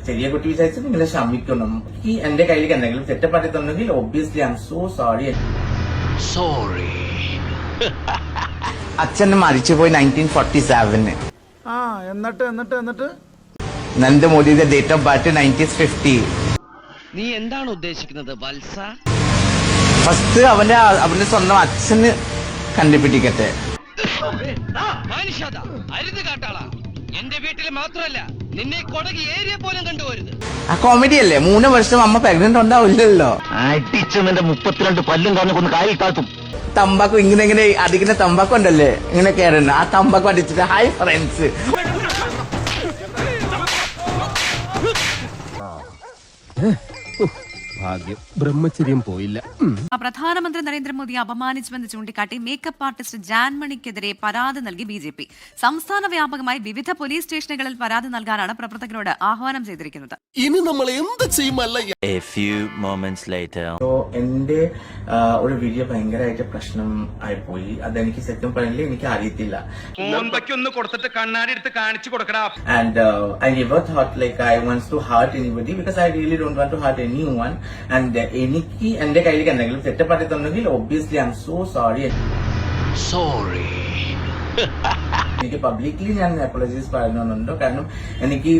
ചെറിയ കുട്ടി വിചാരിച്ചു നിങ്ങൾ ക്ഷമിക്കണം. ഈ എന്റെ കയ്യിലേക്ക് എന്തെങ്കിലും തെറ്റപ്പെട്ടിട്ടുണ്ടെങ്കിൽ obviously I'm so sorry. അച്ഛൻ മരിച്ചുപോയി 1947. എന്നിട്ട് നരേന്ദ്രമോദിയുടെ ഡേറ്റ് ഓഫ് ബർത്ത് 1950. നീ എന്താണ് ഉദ്ദേശിക്കുന്നത് വത്സ? ഫസ്റ്റ് അവന്റെ സ്വന്തം അച്ഛന് കണ്ടുപിടിക്കട്ടെ. അരുത് കാട്ടാളാ, എന്റെ വീട്ടിൽ മാത്രമല്ല നിന്നെ കൊടകി ഏരിയ പോലും കണ്ടുപോരുത്. ആ കോമഡി അല്ലേ? 3 വർഷം അമ്മ പ്രഗ്നന്റ് ഉണ്ടാവില്ലല്ലോ. അടിച്ചെന്നെ 32 പല്ലും കാണുന്ന കൊന്ന് കാലിൽ താഴ്ത്തും. തമ്പാക്കു ഇങ്ങനെ അടിക്കുന്ന തമ്പാക്കു ഉണ്ടല്ലേ, ഇങ്ങനെ കയറുന്ന ആ തമ്പാക്കു അടിച്ചിട്ട് ഹായ് ഫ്രണ്ട്സ്. ഭാഗ്യം ബ്രഹ്മചര്യം പോയില്ല. പ്രധാനമന്ത്രി നരേന്ദ്രമോദിയെ അപമാനിച്ചുവെന്ന് ചൂണ്ടിക്കാട്ടി മേക്കപ്പ് ആർട്ടിസ്റ്റ് ജാൻമണിക്കെതിരെ പരാതി നൽകി ബിജെപി. സംസ്ഥാന വ്യാപകമായി വിവിധ പോലീസ് സ്റ്റേഷനുകളിൽ പരാതി നൽകാനാണ് പ്രവർത്തകരോട് ആഹ്വാനം ചെയ്തിരിക്കുന്നത്. ഇനി നമ്മൾ എന്ത് ചെയ്യുമല്ല. എന്റെ ഒരു വീഡിയോ ഭയങ്കരമായിട്ട് പ്രശ്നം ആയിപ്പോയി. അതെനിക്ക് സത്യം പറഞ്ഞില്ല, എനിക്ക് അറിയത്തില്ല. കൊടുത്തിട്ട് കണ്ണാടി എടുത്ത് കാണിച്ചു കൊടുക്കടാ. And I never thought like I want to hurt anybody because I really don't want to hurt anyone. And എനിക്ക് എന്റെ കയ്യിലേക്ക് എന്തെങ്കിലും തെറ്റപ്പെട്ടിട്ടുണ്ടെങ്കിൽ obviously I'm so sorry. എനിക്ക് പബ്ലിക്കലി ഞാൻ അപ്പോളജൈസ് പറയുന്നുണ്ടോ, കാരണം എനിക്ക്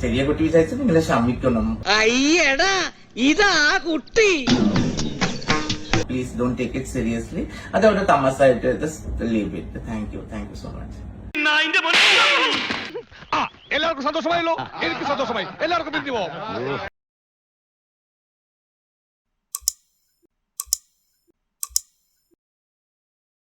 ചെറിയ കുട്ടി വിചാരിച്ചു നിങ്ങൾ ക്ഷമിക്കണം. അയ്യടാ ഇതാ കുട്ടി. Please don't take it seriously. അതവിടെ തമാശയായിട്ട് just leave it. Thank you so much. എല്ലാവർക്കും സന്തോഷമായല്ലോ. എനിക്ക് സന്തോഷമായി. എല്ലാവർക്കും പിരിഞ്ഞു പോവാം.